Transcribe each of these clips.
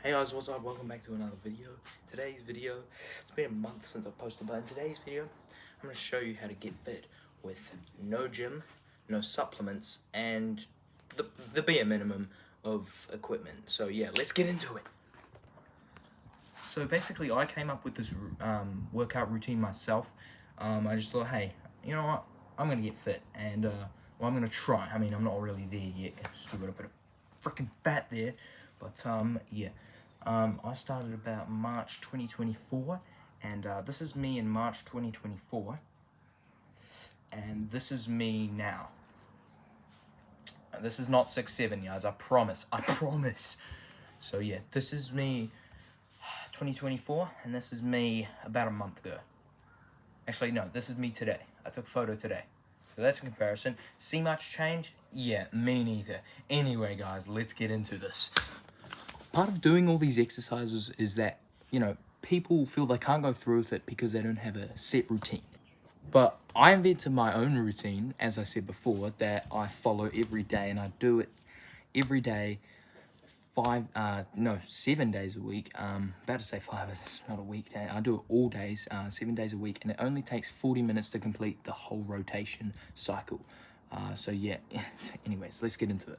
Hey guys, what's up? Welcome back to another video. Today's video, it's been a month since I've posted, but in today's video, I'm going to show you how to get fit with no gym, no supplements, and the bare minimum of equipment. So yeah, let's get into it. So basically, I came up with this workout routine myself. I just thought, hey, you know what? I'm going to get fit, and I'm going to try. I mean, I'm not really there yet. Still got a bit of freaking fat there. But yeah, I started about March 2024, and this is me in March 2024, and this is me now. This is not 6'7", guys, I promise, So yeah, this is me 2024, and this is me about a month ago. Actually, no, this is me today. I took a photo today. So that's a comparison. See much change? Yeah, me neither. Anyway, guys, let's get into this. Part of doing all these exercises is that, people feel they can't go through with it because they don't have a set routine. But I invented my own routine, as I said before, that I follow every day, and I do it every day, 7 days a week. About to say 5, it's not a weekday. I do it all days, 7 days a week, and it only takes 40 minutes to complete the whole rotation cycle. So yeah, anyways, let's get into it.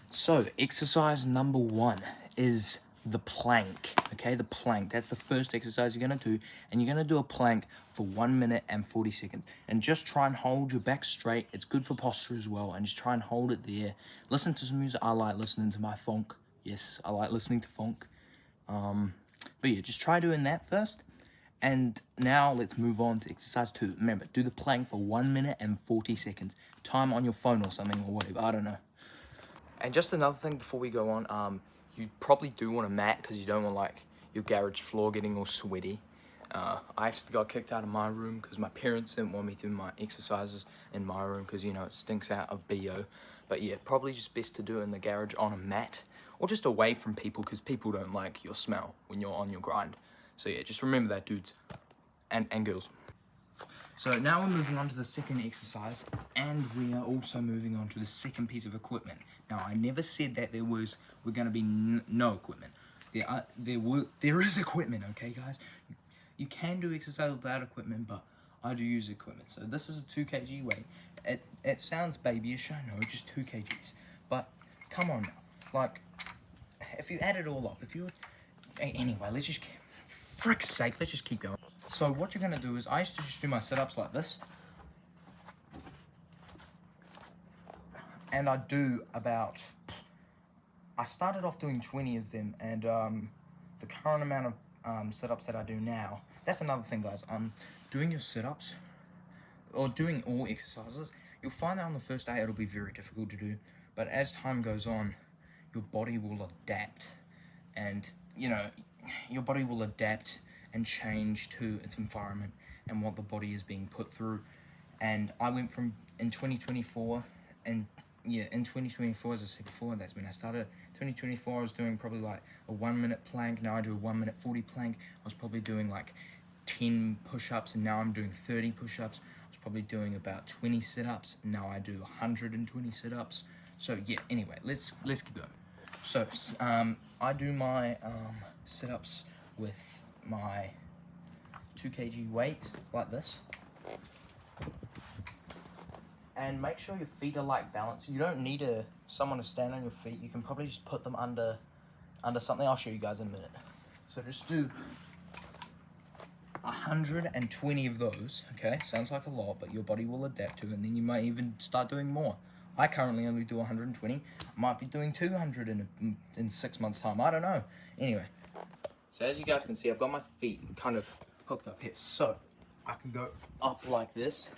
So, exercise number 1 is the plank, okay? The plank, that's the first exercise you're gonna do, and you're gonna do a plank for 1 minute and 40 seconds. And just try and hold your back straight. It's good for posture as well, and just try and hold it there. Listen to some music. I like listening to my funk. Yes, I like listening to funk. But yeah, just try doing that first. And now let's move on to exercise 2. Remember, do the plank for 1 minute and 40 seconds. Time on your phone or something, or whatever, I don't know. And just another thing before we go on, you probably do want a mat because you don't want your garage floor getting all sweaty. I actually got kicked out of my room because my parents didn't want me doing my exercises in my room because, it stinks out of BO. But yeah, probably just best to do it in the garage on a mat or just away from people because people don't like your smell when you're on your grind. So yeah, just remember that, dudes and girls. So now we're moving on to the second exercise, and we are also moving on to the second piece of equipment. Now, I never said that we're going to be no equipment. There is equipment, okay, guys? You can do exercise without equipment, but I do use equipment. So this is a 2 kg weight. It sounds babyish, I know, just 2 kgs. But come on now, if you add it all up, anyway, let's just, frick's sake, let's just keep going. So what you're gonna do is, I used to just do my sit-ups like this. And I started off doing 20 of them, and the current amount of sit-ups that I do now, that's another thing, guys. Doing your sit-ups, or doing all exercises, you'll find that on the first day it'll be very difficult to do, but as time goes on, your body will adapt, and, your body will adapt and change to its environment and what the body is being put through. And I went from, in 2024, and yeah, in 2024, as I said before, that's when I started. 2024, I was doing probably a 1 minute plank. Now I do a 1 minute 40 plank. I was probably doing 10 push-ups, and now I'm doing 30 push-ups. I was probably doing about 20 sit-ups. Now I do 120 sit-ups. So yeah, anyway, let's keep going. So I do my sit-ups with my 2 kg weight like this, and make sure your feet are balanced. You don't need someone to stand on your feet. You can probably just put them under something. I'll show you guys in a minute. So just do 120 of those. Okay, sounds like a lot, but your body will adapt to it, and then you might even start doing more. I currently only do 120. I might be doing 200 in 6 months' time. I don't know. Anyway. So as you guys can see, I've got my feet kind of hooked up here. So I can go up like this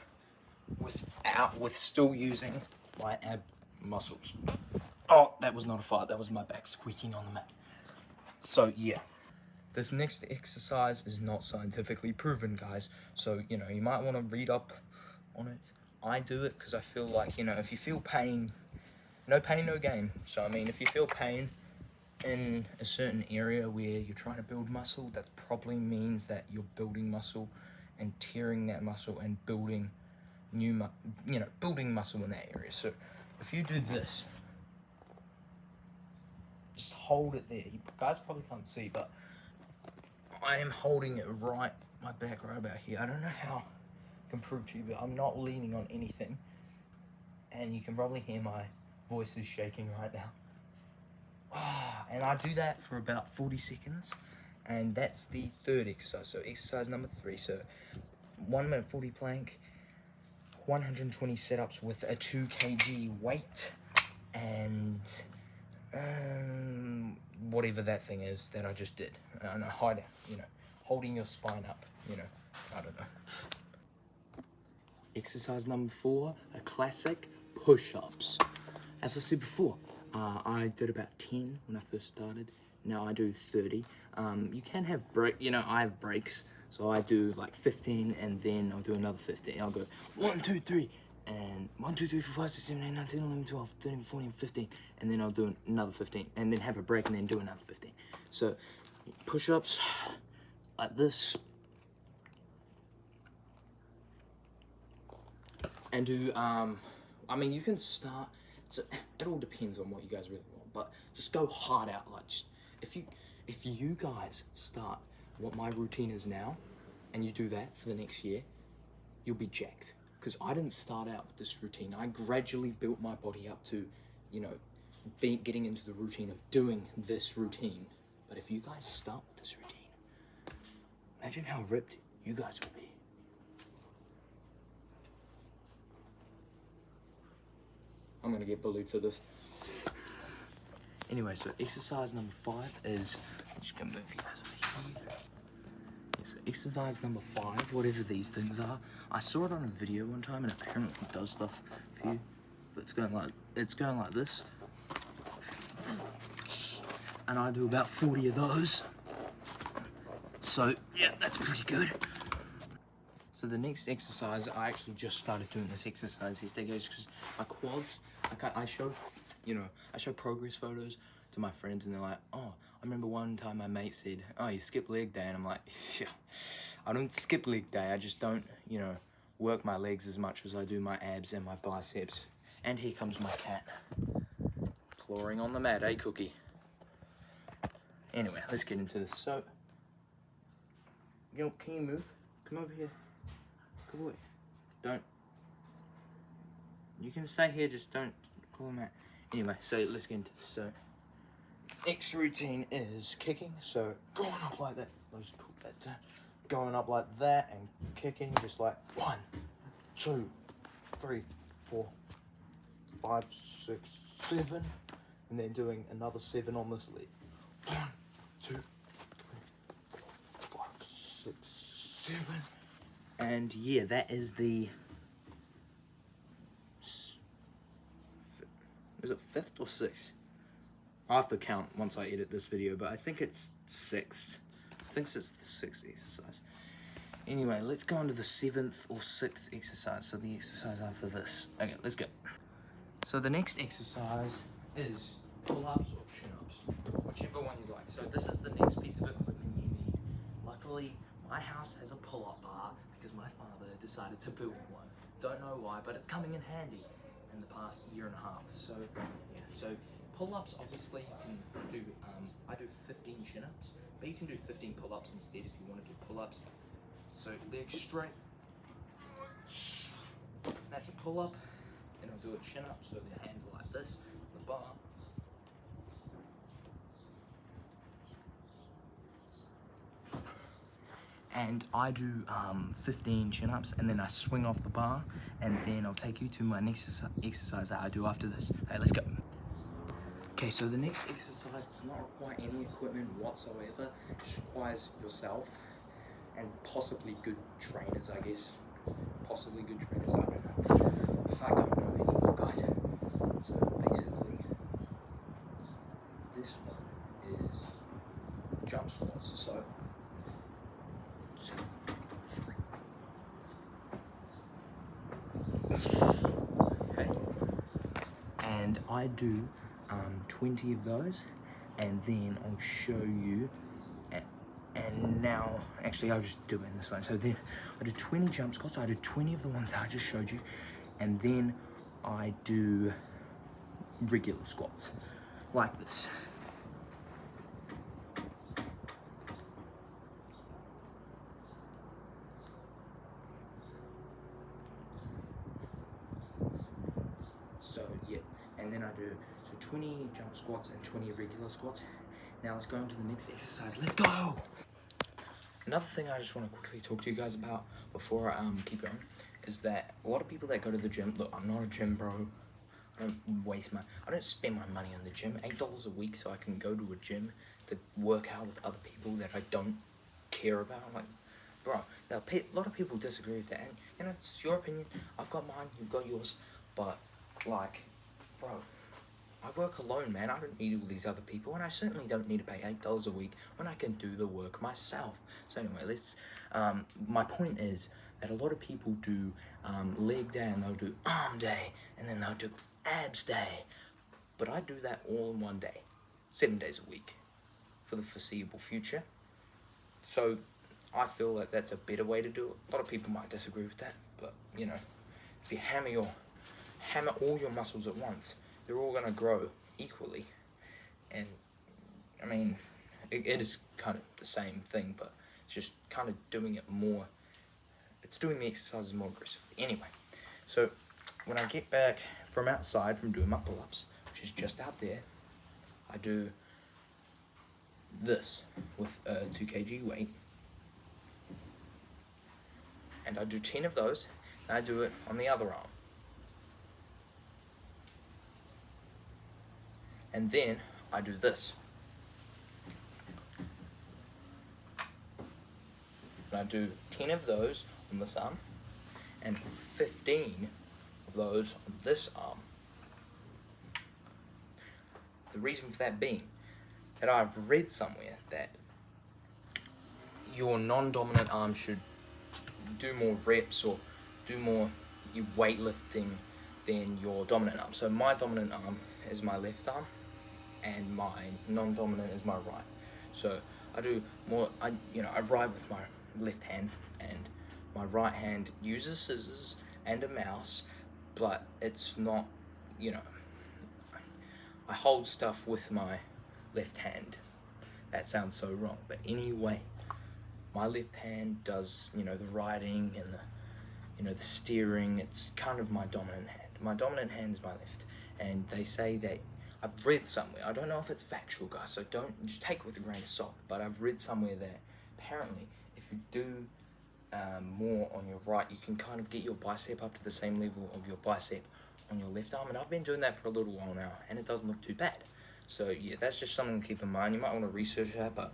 with still using my ab muscles. Oh, that was not a fart. That was my back squeaking on the mat. So yeah, this next exercise is not scientifically proven, guys. So, you might want to read up on it. I do it because I feel if you feel pain, no pain, no gain. So, I mean, if you feel pain in a certain area where you're trying to build muscle, that probably means that you're building muscle and tearing that muscle and building building muscle in that area. So if you do this, just hold it there. You guys probably can't see, but I am holding it right, my back right about here. I don't know how I can prove to you, but I'm not leaning on anything. And you can probably hear my voice is shaking right now. And I do that for about 40 seconds. And that's the third exercise. So exercise number 3. So 1 minute 40 plank, 120 sit-ups with a 2 kg weight, and whatever that thing is that I just did. And holding your spine up, I don't know. Exercise number 4, a classic, push-ups. As I said before, I did about 10 when I first started. Now I do 30. You can have break, I have breaks. So I do like 15 and then I'll do another 15. I'll go 1, 2, 3 and 1, 2, 3, 4, 5, 6, 7, 8, 9, 10, 11, 12, 13, 14, 15. And then I'll do another 15 and then have a break and then do another 15. So push-ups like this. And do, you can start, it all depends on what you guys really want, but just go hard out. Like, if you guys start what my routine is now, and you do that for the next year, you'll be jacked. Because I didn't start out with this routine. I gradually built my body up to, getting into the routine of doing this routine. But if you guys start with this routine, imagine how ripped you guys will be. I'm gonna get bullied for this. Anyway, so exercise number 5 is, I'm just gonna move you guys over here. Yeah, so exercise number 5, whatever these things are, I saw it on a video one time and apparently it does stuff for you, but it's going like this. And I do about 40 of those. So yeah, that's pretty good. So the next exercise, I actually just started doing this exercise these days because my quads, I show progress photos to my friends and they're like, oh, I remember one time my mate said, oh, you skip leg day. And I'm like, yeah, I don't skip leg day. I just don't, work my legs as much as I do my abs and my biceps. And here comes my cat. Clawing on the mat, eh, Cookie? Anyway, let's get into this. So, can you move? Come over here. Good boy. Don't. You can stay here, just don't call him out. Anyway, so let's get into this. So, next routine is kicking. So, going up like that. I'll just put that down. Going up like that and kicking just like 1, 2, 3, 4, 5, 6, 7. And then doing another 7 on this leg. 1, 2, 3, 4, 5, 6, 7. And yeah, that is the, is it 5th or 6th? I'll have to count once I edit this video, but I think it's 6th. I think it's the 6th exercise. Anyway, let's go on to the 7th or 6th exercise. So the exercise after this. Okay, let's go. So the next exercise is pull-ups or chin-ups, whichever one you like. So this is the next piece of equipment you need. Luckily, my house has a pull-up bar because my father decided to build one. Don't know why, but it's coming in handy in the past year and a half. So yeah, so pull-ups, obviously you can do, I do 15 chin-ups, but you can do 15 pull-ups instead if you want to do pull-ups. So legs straight, that's a pull-up, and I'll do a chin-up, so the hands are like this, the bar. And I do 15 chin-ups, and then I swing off the bar, and then I'll take you to my next exercise that I do after this. Hey, let's go. Okay, so the next exercise does not require any equipment whatsoever. It just requires yourself and possibly good trainers, I guess. Possibly good trainers, I don't know. I don't know anymore, guys. So basically, this one is jump squats. So 2, 3. Okay. And I do 20 of those, and then I'll show you. And now, actually, I'll just do it in this one. So then I do 20 jump squats. I do 20 of the ones that I just showed you, and then I do regular squats like this. So yeah, and then I do 20 jump squats and 20 regular squats. Now let's go into the next exercise. Let's go. Another thing I just want to quickly talk to you guys about before I keep going is that a lot of people that go to the gym, look, I'm not a gym bro. I don't spend my money on the gym. $8 a week so I can go to a gym to work out with other people that I don't care about. I'm like, bro, now a lot of people disagree with that, and you know, it's your opinion. I've got mine, you've got yours, but like, bro, I work alone, man. I don't need all these other people, and I certainly don't need to pay $8 a week when I can do the work myself. So anyway, let's. My point is that a lot of people do leg day, and they'll do arm day, and then they'll do abs day. But I do that all in one day, 7 days a week, for the foreseeable future. So I feel like that's a better way to do it. A lot of people might disagree with that, but you know, if you hammer all your muscles at once, they're all gonna grow equally. And I mean, it is kind of the same thing, but it's just kind of doing it more. It's doing the exercises more aggressively. Anyway, so when I get back from outside from doing my pull-ups, which is just out there, I do this with a 2 kg weight, and I do 10 of those, and I do it on the other arm. And then I do this. And I do 10 of those on this arm, and 15 of those on this arm. The reason for that being that I've read somewhere that your non-dominant arm should do more reps or do more weightlifting than your dominant arm. So my dominant arm is my left arm, and my non-dominant is my right. So I do more. I ride with my left hand, and my right hand uses scissors and a mouse, but it's not, you know, I hold stuff with my left hand. That sounds so wrong, but anyway, my left hand does, you know, the riding and the steering. It's kind of my dominant hand. My dominant hand is my left, and they say that, I've read somewhere, I don't know if it's factual, guys, so don't just take it with a grain of salt, but I've read somewhere that apparently if you do more on your right, you can kind of get your bicep up to the same level of your bicep on your left arm, and I've been doing that for a little while now, and it doesn't look too bad. So yeah, that's just something to keep in mind. You might want to research that, but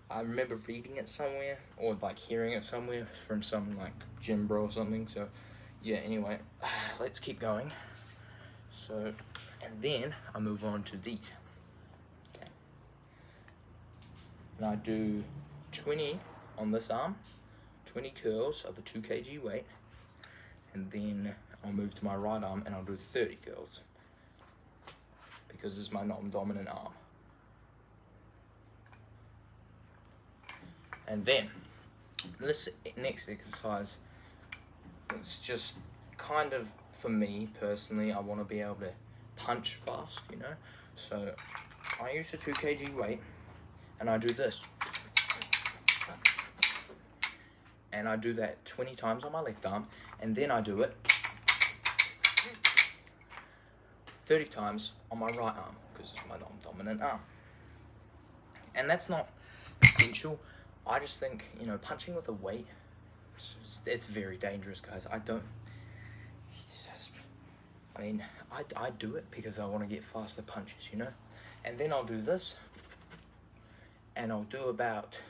I remember reading it somewhere, or like hearing it somewhere from some like gym bro or something. So yeah, anyway, let's keep going. So, and then I move on to these. Okay. And I do 20 on this arm, 20 curls of the 2 kg weight, and then I'll move to my right arm and I'll do 30 curls, because this is my non-dominant arm. And then this next exercise, it's just kind of, for me personally, I want to be able to punch fast, you know. So I use a 2 kg weight, and I do this, and I do that 20 times on my left arm, and then I do it 30 times on my right arm, because it's my non-dominant arm. And that's not essential. I just think, you know, punching with a weight, it's very dangerous, guys. I do it because I want to get faster punches, you know. And then I'll do this, and I'll do about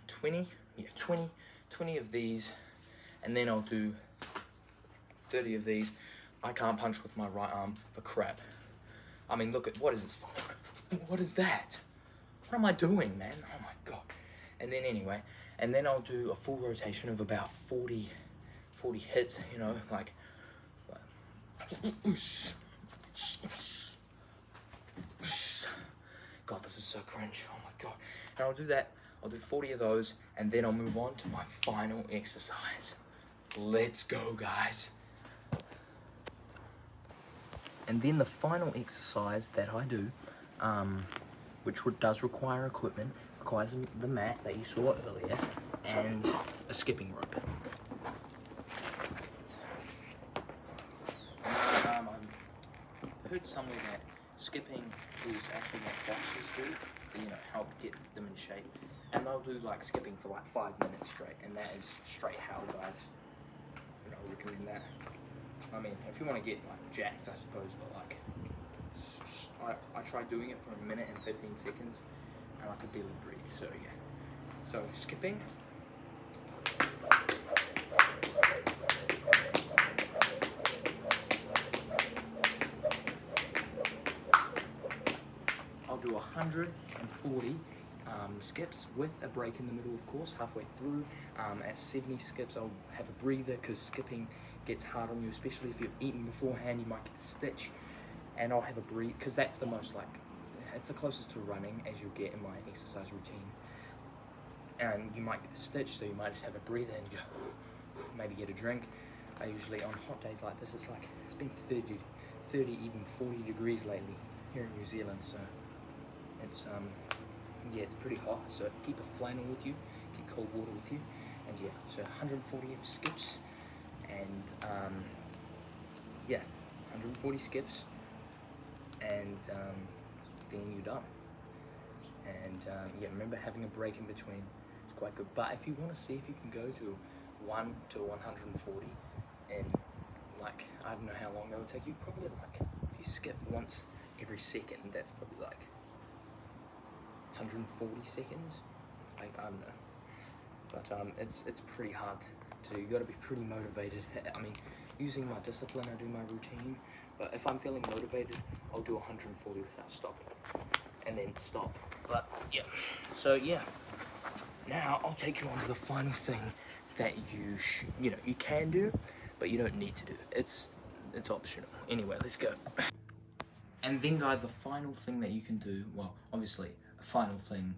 20 of these, and then I'll do 30 of these. I can't punch with my right arm for crap. I mean, look at, what is this for? What is that? What am I doing, man? Oh my god. And then anyway, and then I'll do a full rotation of about 40 hits, you know, like God, this is so cringe. Oh my god. And I'll do that. I'll do 40 of those, and then I'll move on to my final exercise. Let's go, guys. And then the final exercise that I do, which does require equipment, requires the mat that you saw earlier, and a skipping rope. heard somewhere that skipping is actually what boxers do to, you know, help get them in shape. And they'll do like skipping for like 5 minutes straight, and that is straight hell, guys. You know, recommend that. I mean, if you want to get like jacked, I suppose, but like, I tried doing it for 1 minute and 15 seconds, and I could barely breathe. So yeah. So skipping. I'll do 140 skips with a break in the middle, of course, halfway through. At 70 skips, I'll have a breather because skipping gets hard on you, especially if you've eaten beforehand. You might get the stitch, and I'll have a breathe because that's the most like, it's the closest to running as you'll get in my exercise routine. And you might get the stitch, so you might just have a breather and just maybe get a drink. I usually, on hot days like this, it's been 30, even 40 degrees lately here in New Zealand, so it's yeah, it's pretty hot. So keep a flannel with you, keep cold water with you, and yeah, so 140 of skips, and yeah, 140 skips, and then you're done. And yeah, remember having a break in between. It's quite good. But if you want to see if you can go to 1 to 140 in like, I don't know how long that would take you, probably like, if you skip once every second, that's probably like 140 seconds. Like, I don't know. But it's pretty hard to do. You got to be pretty motivated. I mean, using my discipline, I do my routine. But if I'm feeling motivated, I'll do 140 without stopping, and then stop. But yeah, so yeah, now I'll take you on to the final thing that you know, you can do, but you don't need to do. It's optional. Anyway, let's go. And then, guys, the final thing that you can do, well, obviously a final thing,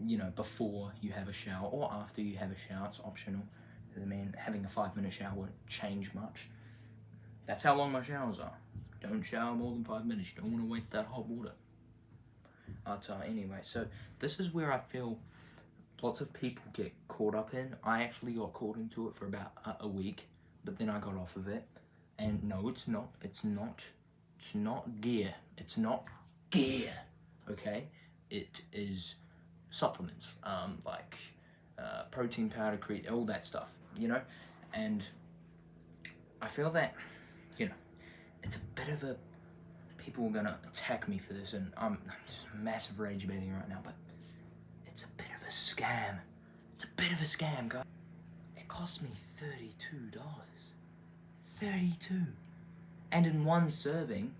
you know, before you have a shower or after you have a shower, it's optional. I mean, having a 5-minute shower won't change much. That's how long my showers are. Don't shower more than 5 minutes. You don't want to waste that hot water. But anyway, so this is where I feel lots of people get caught up in. I actually got caught into it for about a week, but then I got off of it. And no, it's not gear. It's not gear, okay? It is supplements, like protein powder, creatine, all that stuff, you know? And I feel that, you know, it's a bit of a, people are gonna attack me for this, and I'm just massive rage baiting right now, but it's a bit of a scam. It's a bit of a scam, guys. It cost me $32. 32. And in one serving,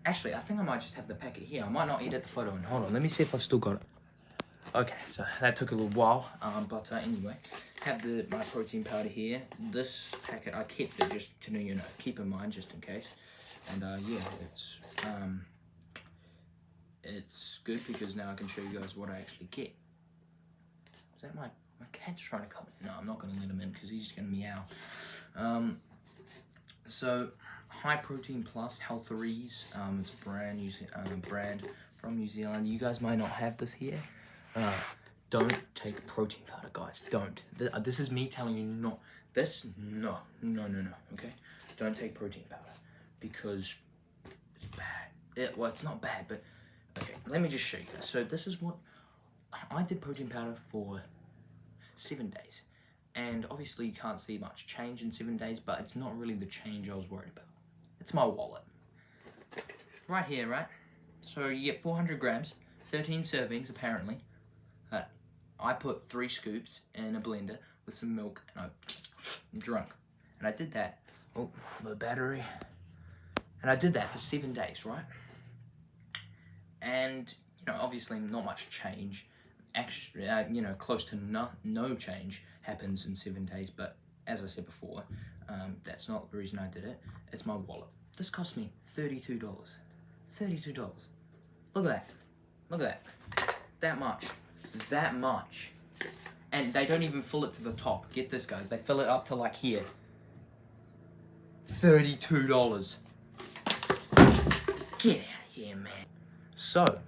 actually, I think I might just have the packet here. I might not edit the photo in. Hold on, let me see if I've still got it. Okay, so that took a little while, but anyway, have my protein powder here. This packet, I kept it just to, you know, keep in mind just in case. And yeah, it's good because now I can show you guys what I actually get. Is that my cat's trying to come in? No, I'm not going to let him in because he's just going to meow. So High Protein Plus Healtheries, it's a brand from New Zealand. You guys might not have this here. Don't take protein powder, guys. Don't. This is me telling you not. No, okay? Don't take protein powder because it's bad. Well, it's not bad, but okay, let me just show you guys. So this is what I did protein powder for 7 days. And obviously you can't see much change in 7 days, but it's not really the change I was worried about. It's my wallet. Right here, right? So you get 400 grams, 13 servings apparently. I put 3 scoops in a blender with some milk and I drunk. And I did that, oh, low battery. And I did that for 7 days, right? And, you know, obviously not much change. Actually, you know, close to no change happens in 7 days, but as I said before, that's not the reason I did it. It's my wallet. This cost me $32. $32. Look at that. Look at that. That much. And they don't even fill it to the top. Get this, guys. They fill it up to like here. $32. Get out of here, man. So,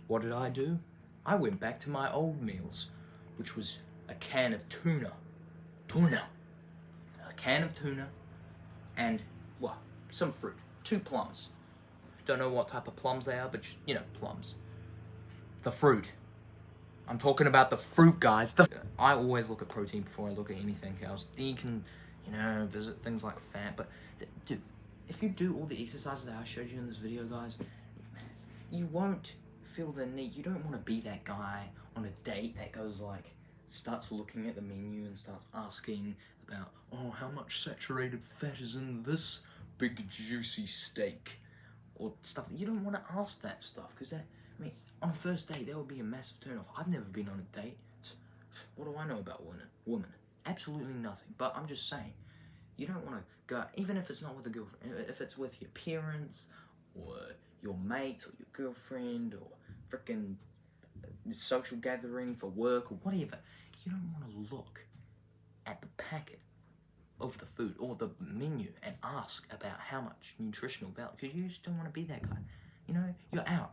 what did I do? I went back to my old meals, which was a can of tuna. A can of tuna and, well, some fruit. 2 plums. Don't know what type of plums they are, but you know, plums. The fruit. I'm talking about the fruit, guys. I always look at protein before I look at anything else. Then you can, you know, visit things like fat, but dude, if you do all the exercises that I showed you in this video, guys, you won't feel the need. You don't want to be that guy on a date that goes like, starts looking at the menu and starts asking about, oh, how much saturated fat is in this big juicy steak, or stuff. You don't want to ask that stuff, because that, I mean, on a first date, that would be a massive turn-off. I've never been on a date. What do I know about women? Absolutely nothing. But I'm just saying, you don't want to go, even if it's not with a girlfriend, if it's with your parents, or your mates, or your girlfriend, or freaking social gathering for work, or whatever, you don't want to look at the packet of the food or the menu and ask about how much nutritional value, because you just don't want to be that guy. You know, you're out.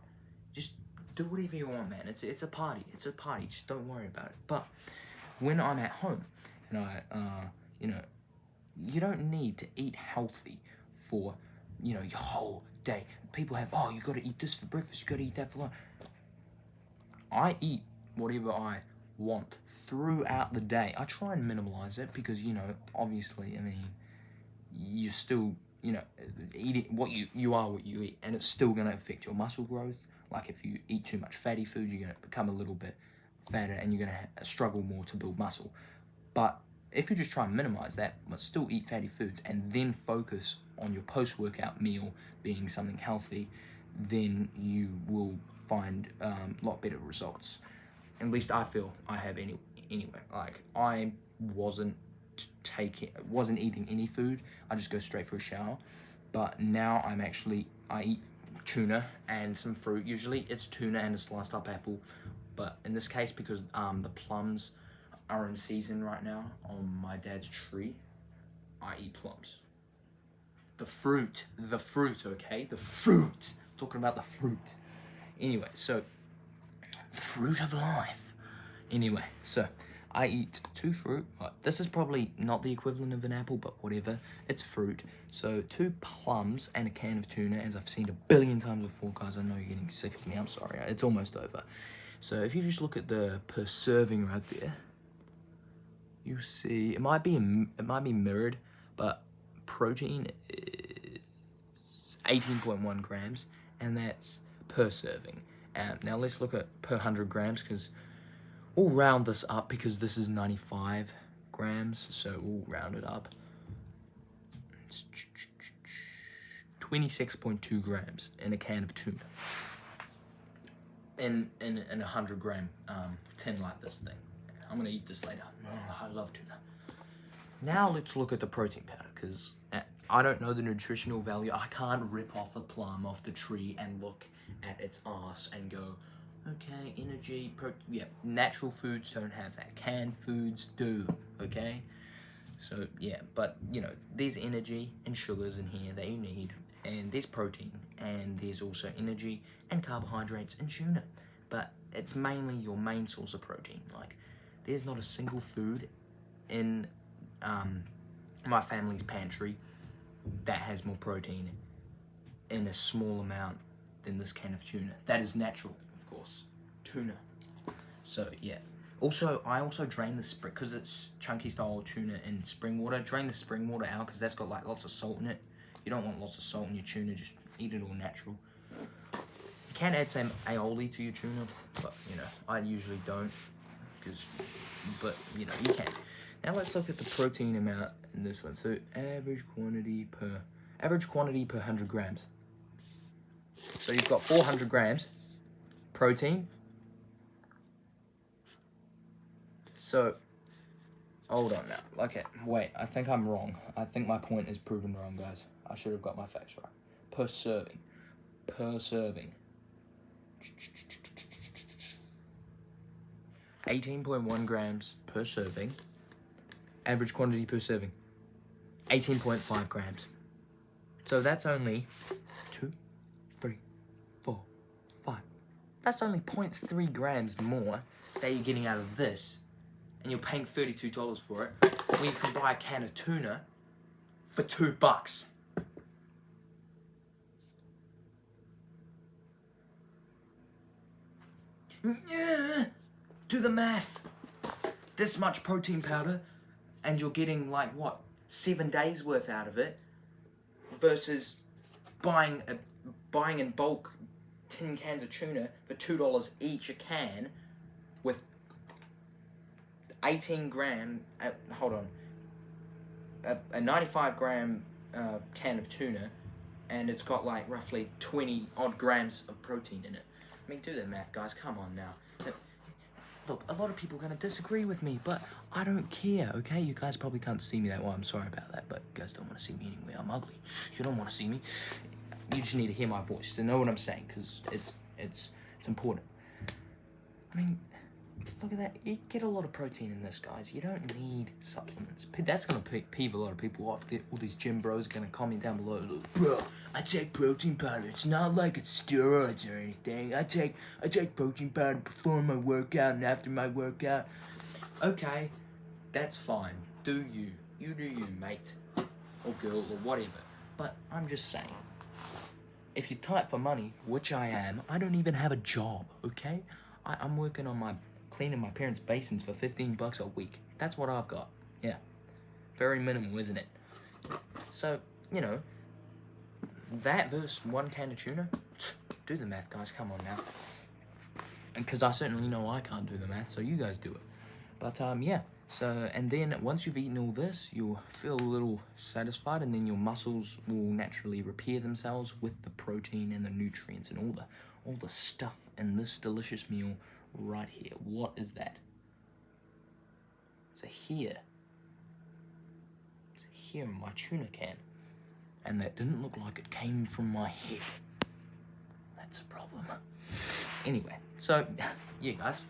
Just do whatever you want, man. It's a party. It's a party. Just don't worry about it. But when I'm at home and you know, you don't need to eat healthy for, you know, your whole day. People have, oh, you got to eat this for breakfast. You got to eat that for lunch. I eat whatever I want throughout the day. I try and minimize it because, you know, obviously, I mean, you still, you know, eating what you are what you eat, and it's still going to affect your muscle growth. Like if you eat too much fatty food, you're going to become a little bit fatter and you're going to struggle more to build muscle. But if you just try and minimize that, but still eat fatty foods and then focus on your post-workout meal being something healthy, then you will find a lot better results. At least I feel I have anyway. Like, I wasn't eating any food. I just go straight for a shower. But now I eat tuna and some fruit. Usually it's tuna and a sliced up apple. But in this case, because the plums are in season right now on my dad's tree, I eat plums. The fruit, okay? The fruit. I'm talking about the fruit. Anyway, so the fruit of life. Anyway, so I eat 2 fruit. This is probably not the equivalent of an apple, but whatever. It's fruit. So 2 plums and a can of tuna, as I've seen a billion times before, guys. I know you're getting sick of me. I'm sorry. It's almost over. So if you just look at the per serving right there, you see it might be mirrored, but protein is 18.1 grams, and that's per serving. Now let's look at per 100 grams, because we'll round this up because this is 95 grams, so we'll round it up. It's 26.2 grams in a can of tuna. In a 100 gram tin like this thing. I'm gonna eat this later. Oh, I love tuna. Now let's look at the protein powder, because I don't know the nutritional value. I can't rip off a plum off the tree and look at its ass and go, okay, energy, yeah, natural foods don't have that. Canned foods do, okay? So, yeah, but, you know, there's energy and sugars in here that you need, and there's protein, and there's also energy and carbohydrates in tuna. But it's mainly your main source of protein. Like, there's not a single food in my family's pantry that has more protein in a small amount than this can of tuna. That is natural, of course. Tuna. So, yeah. Also, I also drain the spring, because it's chunky style tuna in spring water. Drain the spring water out, because that's got like lots of salt in it. You don't want lots of salt in your tuna, just eat it all natural. You can add some aioli to your tuna, but, you know, I usually don't, but, you know, you can. Now let's look at the protein amount in this one. So average quantity per 100 grams. So you've got 400 grams protein. So, hold on now. Okay, wait, I think I'm wrong. I think my point is proven wrong, guys. I should have got my facts right. Per serving. 18.1 grams per serving. Average quantity per serving, 18.5 grams. So that's only 2, 3, 4, 5. That's only 0.3 grams more that you're getting out of this, and you're paying $32 for it, when you can buy a can of tuna for $2. Yeah. Do the math. This much protein powder, and you're getting like what, 7 days worth out of it, versus buying in bulk 10 cans of tuna for $2 each a can, with 18 gram. Hold on. A 95 gram can of tuna, and it's got like roughly 20 odd grams of protein in it. I mean, do the math, guys. Come on now. Look, a lot of people are going to disagree with me, but I don't care, okay? You guys probably can't see me that well. I'm sorry about that, but you guys don't want to see me anyway. I'm ugly. You don't want to see me. You just need to hear my voice to know what I'm saying, because it's important. I mean, look at that. You get a lot of protein in this, guys. You don't need supplements. That's going to peeve a lot of people off. All these gym bros are going to comment down below. Look, bro, I take protein powder. It's not like it's steroids or anything. I take protein powder before my workout and after my workout. Okay, that's fine. Do you. You do you, mate. Or girl, or whatever. But I'm just saying, if you're tight for money, which I am, I don't even have a job, okay? I'm working on cleaning my parents' basins for $15 a week. That's what I've got. Yeah. Very minimal, isn't it? So, you know, that versus 1 can of tuna, do the math, guys. Come on now. Because I certainly know I can't do the math, so you guys do it. But, yeah. So, and then once you've eaten all this, you'll feel a little satisfied, and then your muscles will naturally repair themselves with the protein and the nutrients and all the stuff in this delicious meal right here. What is that? It's a hair. It's a hair in my tuna can. And that didn't look like it came from my head. That's a problem. Anyway, so, yeah, guys.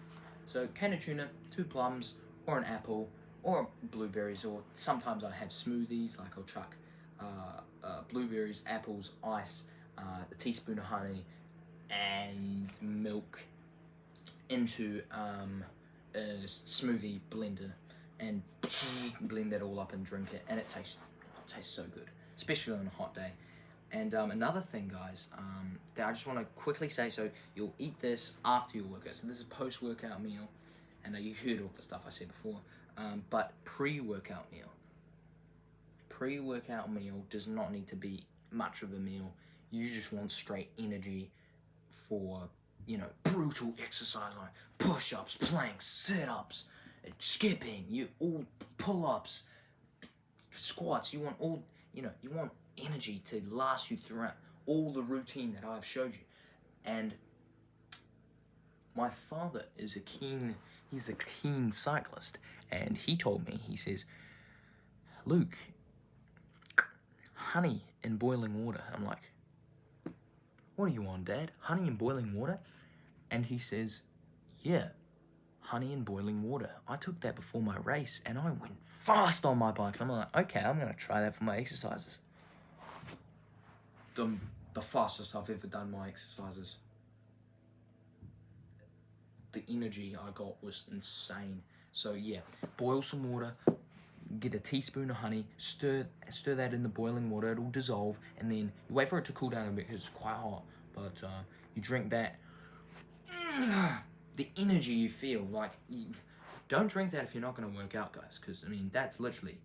So, can of tuna, 2 plums, or an apple, or blueberries, or sometimes I have smoothies, like I'll chuck blueberries, apples, ice, a teaspoon of honey, and milk into a smoothie blender, and blend that all up and drink it, and it tastes so good, especially on a hot day. And another thing, guys, that I just want to quickly say, so you'll eat this after your workout. So this is a post-workout meal, and you heard all the stuff I said before, but pre-workout meal. Pre-workout meal does not need to be much of a meal. You just want straight energy for, you know, brutal exercise like push-ups, planks, sit-ups, skipping, all pull-ups, squats. You want all, you know, you want energy to last you throughout all the routine that I've showed you. And my father is he's a keen cyclist, and he told me, he says, Luke, honey in boiling water. I'm like, what are you on, Dad? Honey in boiling water? And he says, yeah, honey in boiling water. I took that before my race, and I went fast on my bike. And I'm like, okay, I'm going to try that for my exercises. The fastest I've ever done my exercises. The energy I got was insane. So yeah, boil some water, get a teaspoon of honey, stir that in the boiling water, it'll dissolve, and then you wait for it to cool down a bit because it's quite hot, but you drink that. The energy you feel, like, don't drink that if you're not going to work out, guys, because, I mean, that's literally,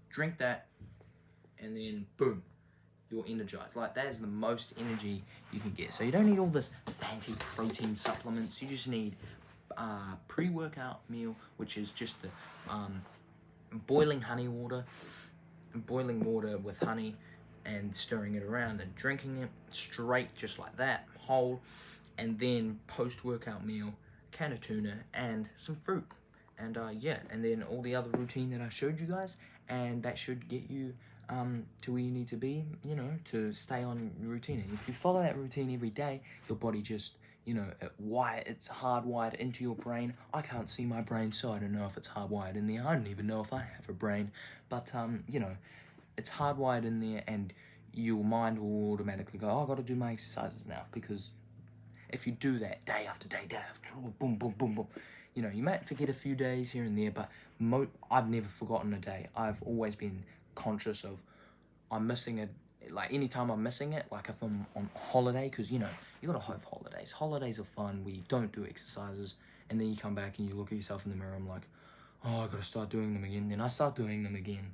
drink that, and then, boom, you're energized. Like, that is the most energy you can get. So you don't need all this fancy protein supplements. You just need pre-workout meal, which is just the boiling water with honey, and stirring it around and drinking it straight, just like that, whole. And then post-workout meal, can of tuna and some fruit. And yeah, and then all the other routine that I showed you guys, and that should get you to where you need to be, you know, to stay on routine. And if you follow that routine every day, your body just, you know, it's hardwired into your brain. I can't see my brain, so I don't know if it's hardwired in there. I don't even know if I have a brain, but you know, it's hardwired in there, and your mind will automatically go, oh, I've got to do my exercises now, because if you do that day after day after, boom, boom, boom, boom, you know, you might forget a few days here and there, but I've never forgotten a day. I've always been conscious of, I'm missing like anytime I'm missing it, like if I'm on holiday, because you know, you gotta have holidays. Holidays are fun where you don't do exercises, and then you come back and you look at yourself in the mirror. I'm like, oh, I gotta start doing them again. Then I start doing them again.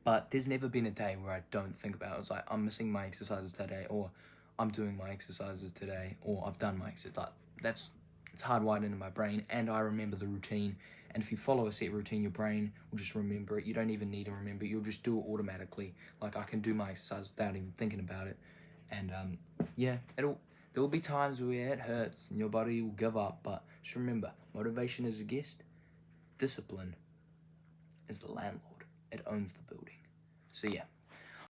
But there's never been a day where I don't think about it. It's like, I'm missing my exercises today, or I'm doing my exercises today, or I've done my exercise. Like, it's hardwired into my brain, and I remember the routine. And if you follow a set routine, your brain will just remember it. You don't even need to remember it. You'll just do it automatically. Like, I can do my exercise without even thinking about it. And yeah, there will be times where it hurts and your body will give up. But just remember, motivation is a guest. Discipline is the landlord. It owns the building. So yeah,